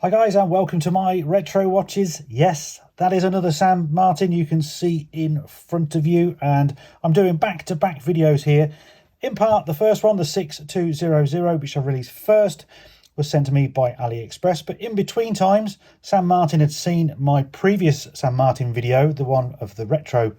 Hi guys, and welcome to my retro watches. Yes, that is another San Martin you can see in front of you, and I'm doing back-to-back videos here. In part, the first one, the 6200, which I released first, was sent to me by AliEpxress, but in between times, San Martin had seen my previous San Martin video, the one of the retro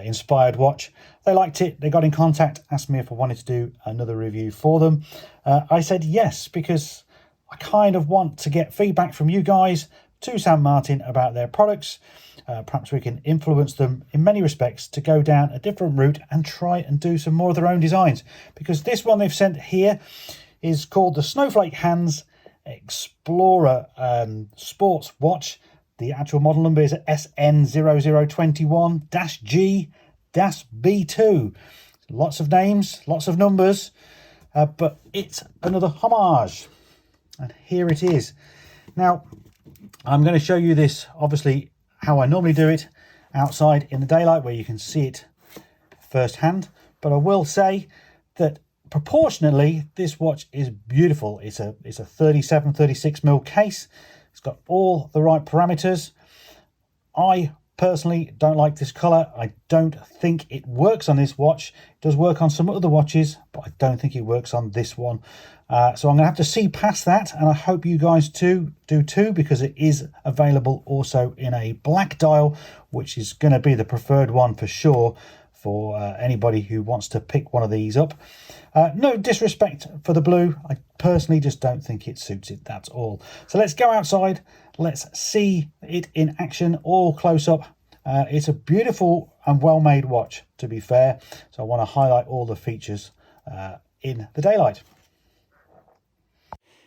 inspired watch. They liked it, they got in contact, asked me if I wanted to do another review for them. I said yes, because I kind of want to get feedback from you guys to San Martin about their products. Perhaps we can influence them in many respects to go down a different route and try and do some more of their own designs. Because this one they've sent here is called the Snowflake Hands Explorer Sports Watch. The actual model number is SN0021-G-B2. Lots of names, lots of numbers, but it's another homage. And here it is. Now, I'm going to show you this, obviously, how I normally do it, outside in the daylight where you can see it firsthand. But I will say that proportionately, this watch is beautiful. It's a 37-36mm case. It's got all the right parameters. I personally don't like this colour. I don't think it works on this watch. It does work on some other watches, but I don't think it works on this one. So I'm going to have to see past that, and I hope you guys do too, because it is available also in a black dial, which is going to be the preferred one for sure for anybody who wants to pick one of these up. No disrespect for the blue. I personally just don't think it suits it, that's all. So let's go outside. Let's see it in action, all close up. It's a beautiful and well-made watch, to be fair. So I want to highlight all the features in the daylight.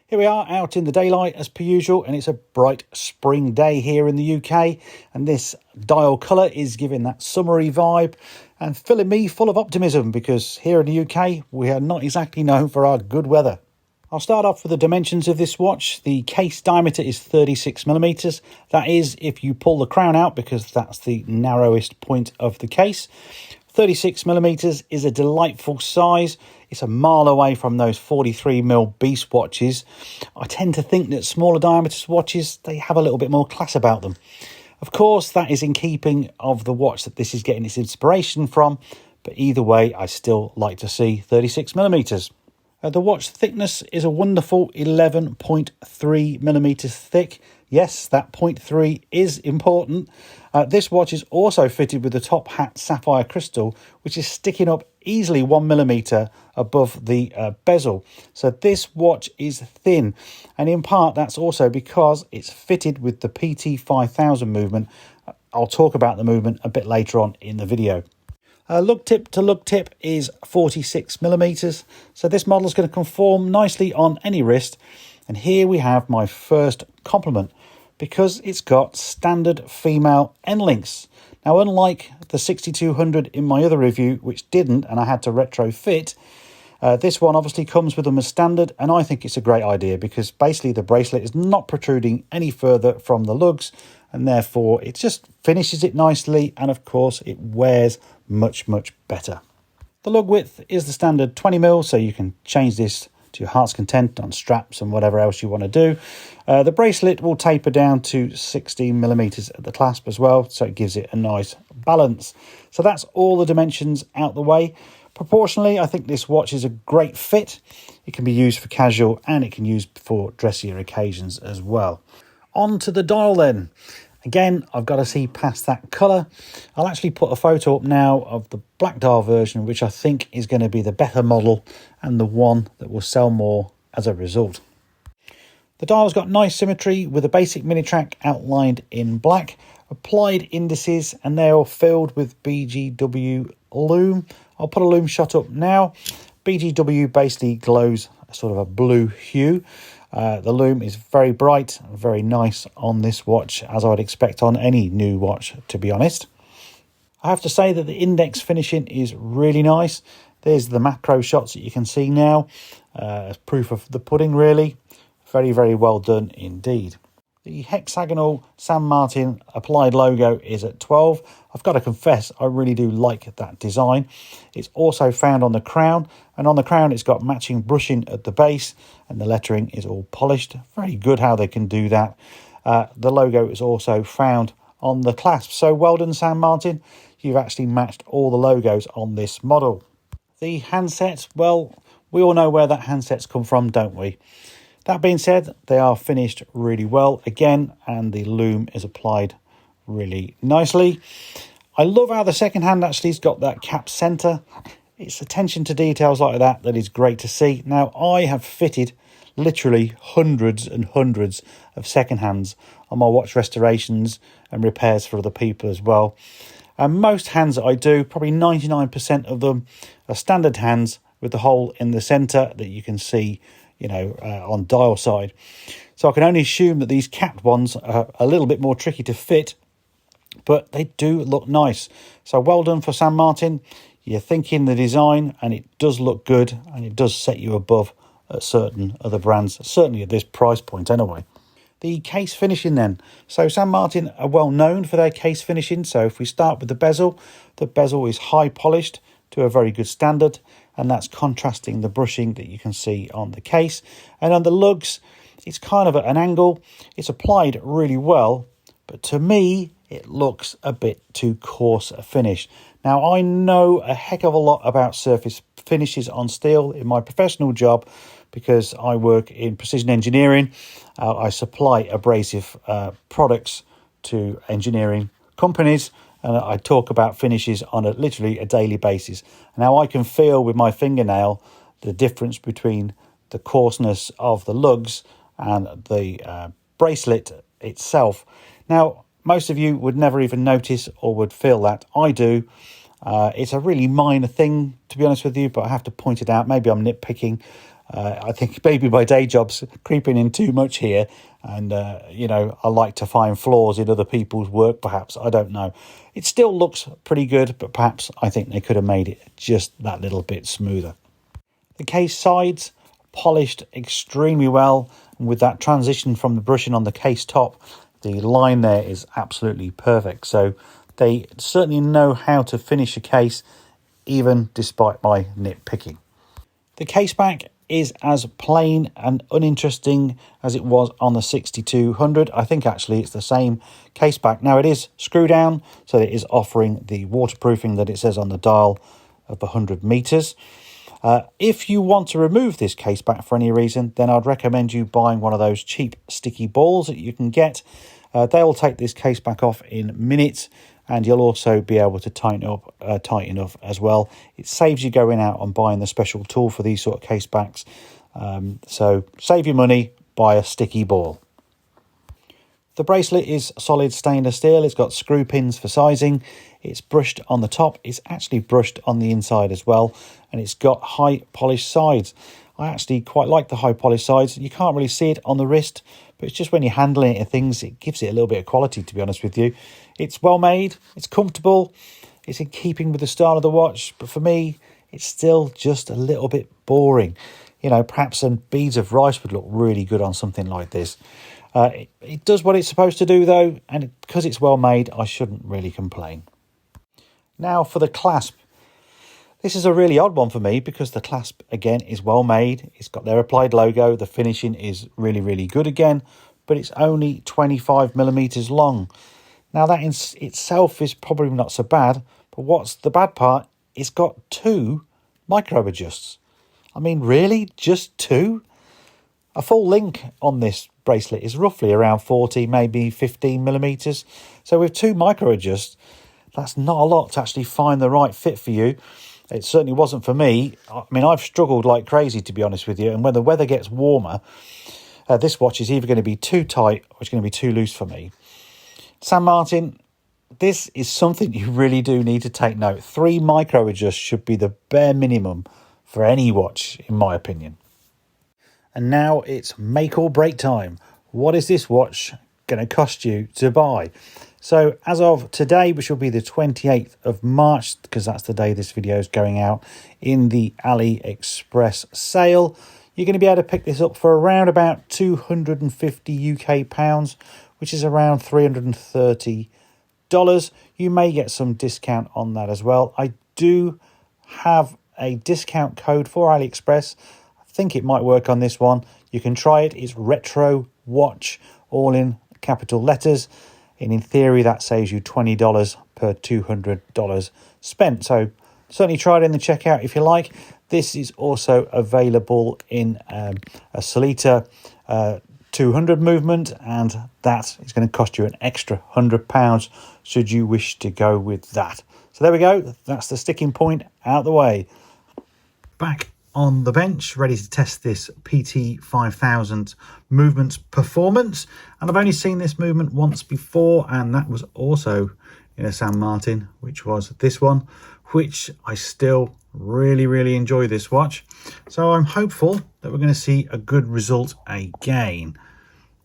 Here we are out in the daylight as per usual, and it's a bright spring day here in the UK, and this dial colour is giving that summery vibe and filling me full of optimism, because here in the UK we are not exactly known for our good weather. I'll start off with the dimensions of this watch. The case diameter is 36mm. That is if you pull the crown out, because that's the narrowest point of the case. 36mm is a delightful size. It's a mile away from those 43mm beast watches. I tend to think that smaller diameter watches, they have a little bit more class about them. Of course, that is in keeping of the watch that this is getting its inspiration from, but either way, I still like to see 36mm. The watch thickness is a wonderful 11.3mm thick. Yes, that 0.3 is important. This watch is also fitted with the top hat sapphire crystal, which is sticking up easily 1mm above the bezel. So this watch is thin, and in part that's also because it's fitted with the PT 5000 movement. I'll talk about the movement a bit later on in the video. Lug tip to lug tip is 46mm, so this model is going to conform nicely on any wrist. And here we have my first compliment, because it's got standard female end links. Now, unlike the 6200 in my other review, which didn't, and I had to retrofit, this one obviously comes with them as standard, and I think it's a great idea, because basically the bracelet is not protruding any further from the lugs, and therefore it just finishes it nicely, and of course it wears much better. The lug width is the standard 20mm, so you can change this to your heart's content on straps and whatever else you want to do. The bracelet will taper down to 16mm at the clasp as well, so it gives it a nice balance. So that's all the dimensions out the way. Proportionally, I think this watch is a great fit. It can be used for casual, and it can be used for dressier occasions as well. On to the dial then. Again, I've got to see past that colour. I'll actually put a photo up now of the black dial version, which I think is going to be the better model and the one that will sell more as a result. The dial's got nice symmetry with a basic mini track outlined in black, applied indices, and they're all filled with BGW lume. I'll put a lume shot up now. BGW basically glows sort of a blue hue. The lume is very bright, very nice on this watch, as I would expect on any new watch, to be honest. I have to say that the index finishing is really nice. There's the macro shots that you can see now, as proof of the pudding, really. Very well done indeed. The hexagonal San Martin applied logo is at 12. I've got to confess, I really do like that design. It's also found on the crown, and on the crown it's got matching brushing at the base, and the lettering is all polished. Very good how they can do that. The logo is also found on the clasp. So well done, San Martin. You've actually matched all the logos on this model. The handsets, well, we all know where that handsets come from, don't we? That being said, they are finished really well again, and the loom is applied really nicely. I love how the second hand actually has got that cap center. It's attention to details like that is great to see. Now, I have fitted literally hundreds and hundreds of second hands on my watch restorations and repairs for other people as well. And most hands that I do, probably 99% of them, are standard hands with the hole in the center that you can see, you know, on dial side. So I can only assume that these capped ones are a little bit more tricky to fit, but they do look nice. So well done for San Martin. You're thinking the design, and it does look good, and it does set you above certain other brands, certainly at this price point anyway. The case finishing then. So San Martin are well known for their case finishing. So if we start with the bezel is high polished to a very good standard, and that's contrasting the brushing that you can see on the case. And on the lugs, it's kind of at an angle. It's applied really well, but to me, it looks a bit too coarse a finish. Now, I know a heck of a lot about surface finishes on steel in my professional job because I work in precision engineering. I supply abrasive products to engineering companies, and I talk about finishes on literally a daily basis. Now, I can feel with my fingernail the difference between the coarseness of the lugs and the bracelet itself. Now, most of you would never even notice or would feel that. I do. It's a really minor thing, to be honest with you, but I have to point it out. Maybe I'm nitpicking. I think maybe my day job's creeping in too much here. And, you know, I like to find flaws in other people's work, perhaps. I don't know. It still looks pretty good, but perhaps I think they could have made it just that little bit smoother. The case sides polished extremely well. And with that transition from the brushing on the case top, the line there is absolutely perfect. So they certainly know how to finish a case, even despite my nitpicking. The case back is as plain and uninteresting as it was on the 6200. I think actually it's the same case back. Now it is screw down, so it is offering the waterproofing that it says on the dial of 100 meters. If you want to remove this case back for any reason, then I'd recommend you buying one of those cheap sticky balls that you can get. They'll take this case back off in minutes, and you'll also be able to tighten up as well. It saves you going out and buying the special tool for these sort of case backs. So save your money, buy a sticky ball. The bracelet is solid stainless steel. It's got screw pins for sizing. It's brushed on the top. It's actually brushed on the inside as well. And it's got high polished sides. I actually quite like the high polished sides. You can't really see it on the wrist, but it's just when you're handling it and things, it gives it a little bit of quality, to be honest with you. It's well made. It's comfortable. It's in keeping with the style of the watch. But for me, it's still just a little bit boring. You know, perhaps some beads of rice would look really good on something like this. It does what it's supposed to do, though, and because it's well made, I shouldn't really complain. Now for the clasp. This is a really odd one for me because the clasp, again, is well made. It's got their applied logo. The finishing is really, really good again, but it's only 25 millimeters long. Now that in itself is probably not so bad, but what's the bad part? It's got 2 micro adjusts. I mean, really? Just 2? A full link on this bracelet is roughly around 40, maybe 15 millimeters. So with 2 micro adjusts, that's not a lot to actually find the right fit for you. It certainly wasn't for me. I mean, I've struggled like crazy, to be honest with you. And when the weather gets warmer, this watch is either going to be too tight or it's going to be too loose for me. San Martin, this is something you really do need to take note. 3 micro adjusts should be the bare minimum for any watch, in my opinion. And now it's make or break time. What is this watch going to cost you to buy? So as of today, which will be the 28th of March, because that's the day this video is going out, in the AliExpress sale, you're going to be able to pick this up for around about 250 UK pounds, which is around $330. You may get some discount on that as well. I do have a discount code for AliExpress. I think it might work on this one. You can try it. It's retro watch, all in capital letters. And in theory, that saves you $20 per $200 spent. So certainly try it in the checkout if you like. This is also available in a Solita 200 movement, and that is going to cost you an extra £100 should you wish to go with that. So there we go. That's the sticking point out the way. Back on the bench, ready to test this PT5000 movement performance. And I've only seen this movement once before, and that was also in a San Martin, which was this one, which I still really enjoy this watch. So I'm hopeful that we're going to see a good result again.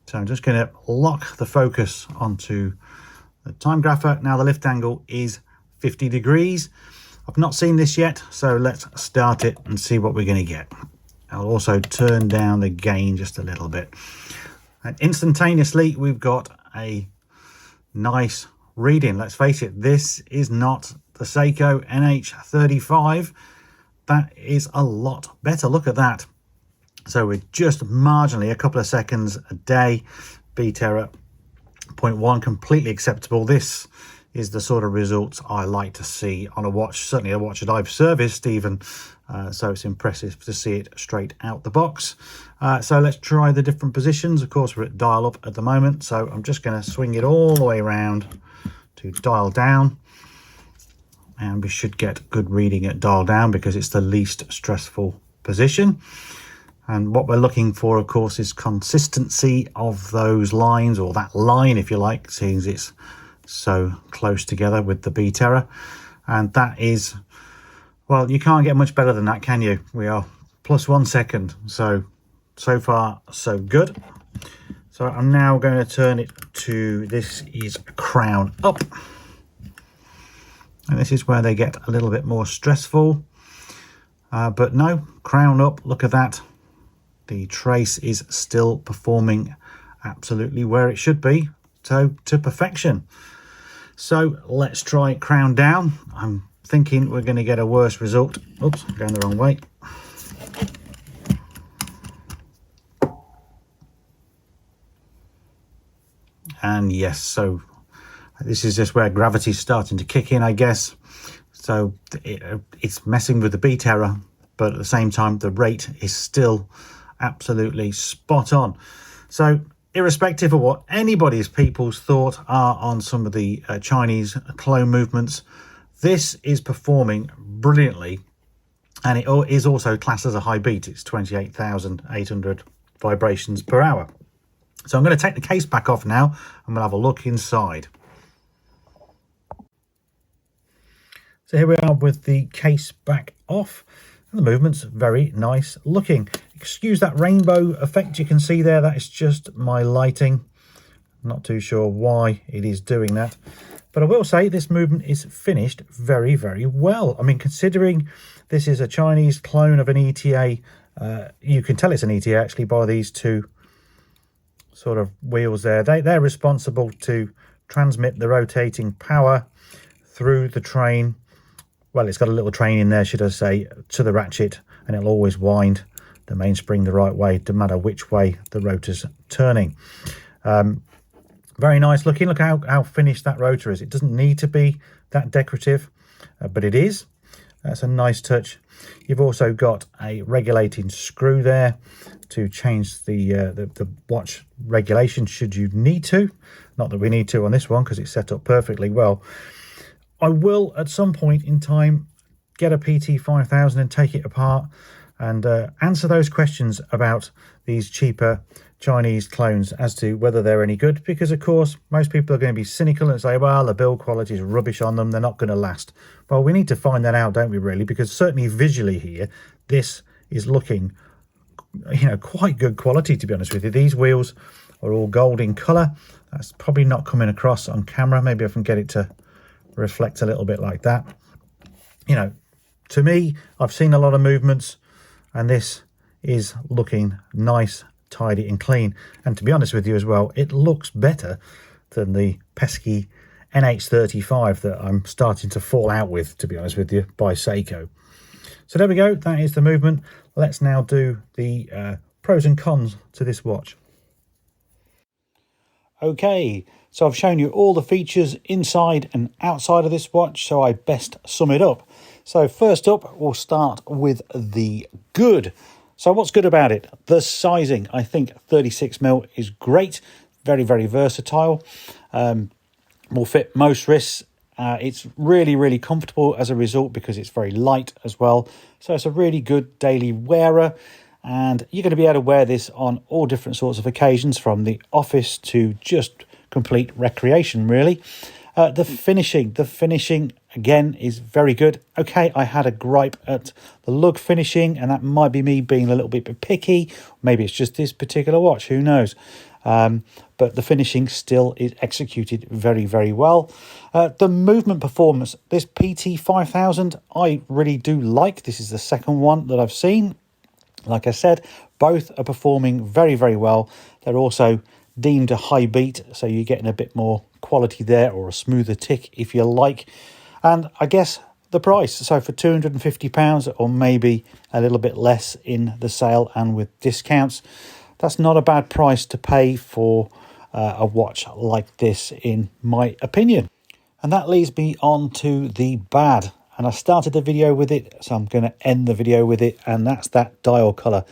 So I'm just going to lock the focus onto the time grapher. Now the lift angle is 50 degrees. I've not seen this yet, so let's start it and see what we're going to get. I'll also turn down the gain just a little bit. And instantaneously, we've got a nice reading. Let's face it, this is not the Seiko NH35. That is a lot better. Look at that. So we're just marginally a couple of seconds a day. Beat error 0.1, completely acceptable. This is the sort of results I like to see on a watch, certainly a watch that I've serviced even. So it's impressive to see it straight out the box. So let's try the different positions. Of course, we're at dial up at the moment, so I'm just going to swing it all the way around to dial down. And we should get good reading at dial down because it's the least stressful position. And what we're looking for, of course, is consistency of those lines, or that line, if you like, seeing as it's so close together with the beat error. And that is, well, you can't get much better than that, can you? We are plus 1 second. So far, so good. So I'm now going to turn it to, this is crown up. And this is where they get a little bit more stressful. But no, crown up, look at that. The trace is still performing absolutely where it should be, so to perfection. So let's try crown down. I'm thinking we're going to get a worse result. Oops, I'm going the wrong way. And yes, so this is just where gravity's starting to kick in, I guess. So it's messing with the beat error, but at the same time, the rate is still absolutely spot on. So irrespective of what anybody's people's thought are on some of the Chinese clone movements, this is performing brilliantly, and it is also classed as a high beat. It's 28,800 vibrations per hour. So I'm going to take the case back off now and we'll have a look inside. So here we are with the case back off, and the movement's very nice looking. Excuse that rainbow effect you can see there, that is just my lighting. Not too sure why it is doing that, but I will say this movement is finished very well. I mean, considering this is a Chinese clone of an ETA, you can tell it's an ETA actually by these two sort of wheels there. They're responsible to transmit the rotating power through the train. Well, it's got a little train in there, should I say, to the ratchet, and it'll always wind the mainspring the right way, no matter which way the rotor's turning. Very nice looking. Look how finished that rotor is. It doesn't need to be that decorative, but it is. That's a nice touch. You've also got a regulating screw there to change the watch regulation should you need to. Not that we need to on this one because it's set up perfectly well. I will at some point in time get a PT5000 and take it apart and answer those questions about these cheaper Chinese clones as to whether they're any good, because of course most people are going to be cynical and say, well, the build quality is rubbish on them, they're not going to last. Well, we need to find that out, don't we, really? Because certainly visually here, this is looking, you know, quite good quality, to be honest with you. These wheels are all gold in colour. That's probably not coming across on camera. Maybe I can get it to reflect a little bit like that. You know, to me, I've seen a lot of movements, and this is looking nice, tidy and clean. And to be honest with you as well, it looks better than the pesky NH35 that I'm starting to fall out with, to be honest with you, by Seiko. So there we go, that is the movement. Let's now do the pros and cons to this watch. Okay, so I've shown you all the features inside and outside of this watch, so I best sum it up. So first up, we'll start with the good. So what's good about it? The sizing. I think 36mm is great, very, very versatile. Will fit most wrists. It's really, really comfortable as a result because it's very light as well. So it's a really good daily wearer. And you're going to be able to wear this on all different sorts of occasions, from the office to just complete recreation, really. The finishing again is very good. Okay, I had a gripe at the lug finishing, and that might be me being a little bit picky. Maybe it's just this particular watch, who knows? But the finishing still is executed very, very well. The movement performance, this PT5000, I really do like. This is the second one that I've seen. Like I said, both are performing very, very well. They're also deemed a high beat, so you're getting a bit more quality there, or a smoother tick if you like. And I guess the price, so for £250 or maybe a little bit less in the sale and with discounts, that's not a bad price to pay for a watch like this, in my opinion. And that leads me on to the bad. And I started the video with it, so I'm going to end the video with it, and that's that dial colour.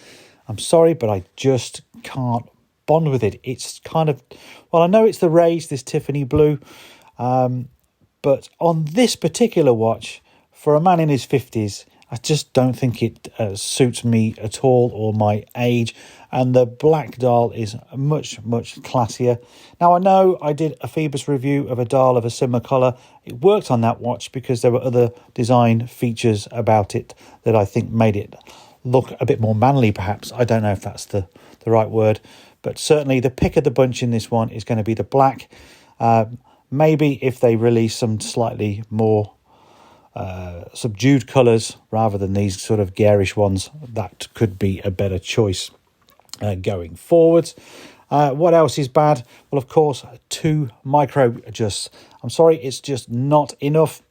I'm sorry, but I just can't bond with it. It's kind of, well, I know it's the raised, this Tiffany blue, but on this particular watch, for a man in his 50s, I just don't think it suits me at all, or my age. And the black dial is much, much classier. Now, I know I did a Phoebus review of a dial of a similar colour. It worked on that watch because there were other design features about it that I think made it look a bit more manly, perhaps. I don't know if that's the right word. But certainly the pick of the bunch in this one is going to be the black. Maybe if they release some slightly more subdued colours rather than these sort of garish ones, that could be a better choice going forwards. What else is bad? Well, of course, 2 micro adjusts. I'm sorry, it's just not enough.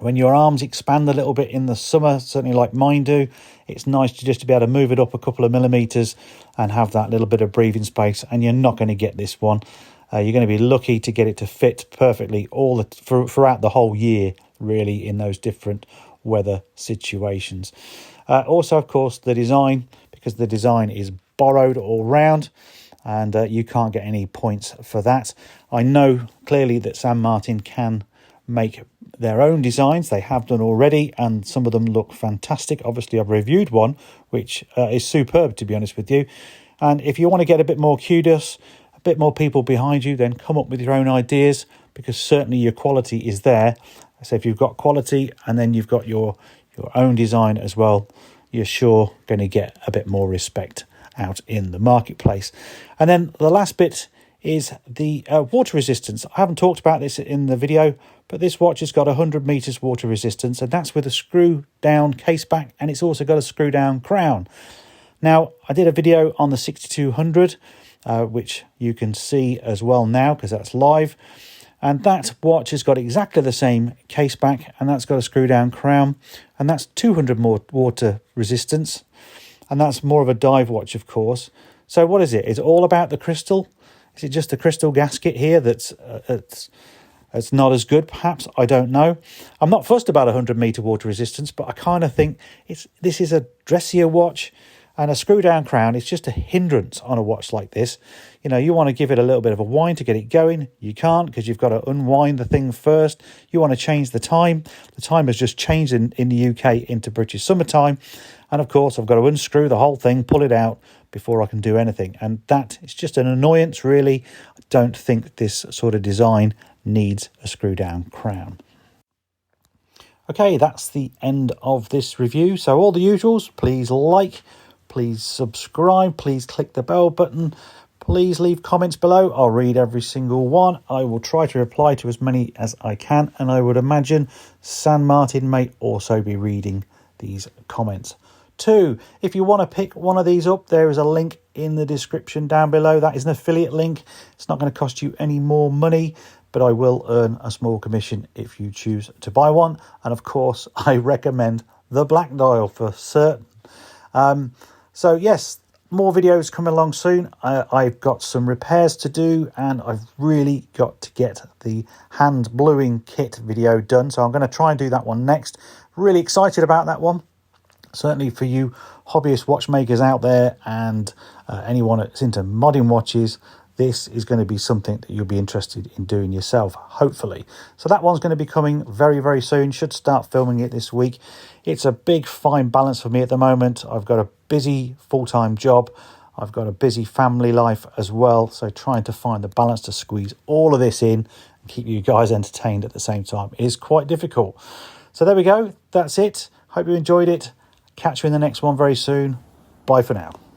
When your arms expand a little bit in the summer, certainly like mine do, it's nice to be able to move it up a couple of millimetres and have that little bit of breathing space, and you're not going to get this one. You're going to be lucky to get it to fit perfectly throughout the whole year, really, in those different weather situations. Also, of course, the design, because the design is borrowed all round, and you can't get any points for that. I know clearly that San Martin can make their own designs. They have done already, and some of them look fantastic. Obviously, I've reviewed one which is superb, to be honest with you. And if you want to get a bit more kudos, a bit more people behind you, then come up with your own ideas, because certainly your quality is there. So if you've got quality and then you've got your own design as well, you're sure going to get a bit more respect out in the marketplace. And then the last bit is the water resistance. I haven't talked about this in the video, but this watch has got 100 meters water resistance, and that's with a screw down case back, and it's also got a screw down crown. Now, I did a video on the 6200, which you can see as well now because that's live. And that watch has got exactly the same case back, and that's got a screw down crown, and that's 200 more water resistance, and that's more of a dive watch, of course. So what is it? Is it all about the crystal? Is it just the crystal gasket here that's it's not as good, perhaps? I don't know. I'm not fussed about 100 meter water resistance, but I kind of think this is a dressier watch, and a screw down crown is just a hindrance on a watch like this. You know, you want to give it a little bit of a wind to get it going. You can't, because you've got to unwind the thing first. You want to change the time. The time has just changed in the UK into British summertime. And of course, I've got to unscrew the whole thing, pull it out before I can do anything. And that is just an annoyance, really. I don't think this sort of design needs a screw down crown. Okay, that's the end of this review. So all the usuals, please like, please subscribe, please click the bell button, please leave comments below. I'll read every single one. I will try to reply to as many as I can, and I would imagine San Martin may also be reading these comments. G-B2. If you want to pick one of these up, there is a link in the description down below. That is an affiliate link. It's not going to cost you any more money, but I will earn a small commission if you choose to buy one. And of course, I recommend the black dial for certain. So yes, more videos coming along soon. I've got some repairs to do, and I've really got to get the hand bluing kit video done. So I'm going to try and do that one next. Really excited about that one. Certainly for you hobbyist watchmakers out there, and anyone that's into modding watches, this is going to be something that you'll be interested in doing yourself, hopefully. So that one's going to be coming very, very soon. Should start filming it this week. It's a big, fine balance for me at the moment. I've got a busy full-time job. I've got a busy family life as well. So trying to find the balance to squeeze all of this in and keep you guys entertained at the same time is quite difficult. So there we go. That's it. Hope you enjoyed it. Catch you in the next one very soon. Bye for now.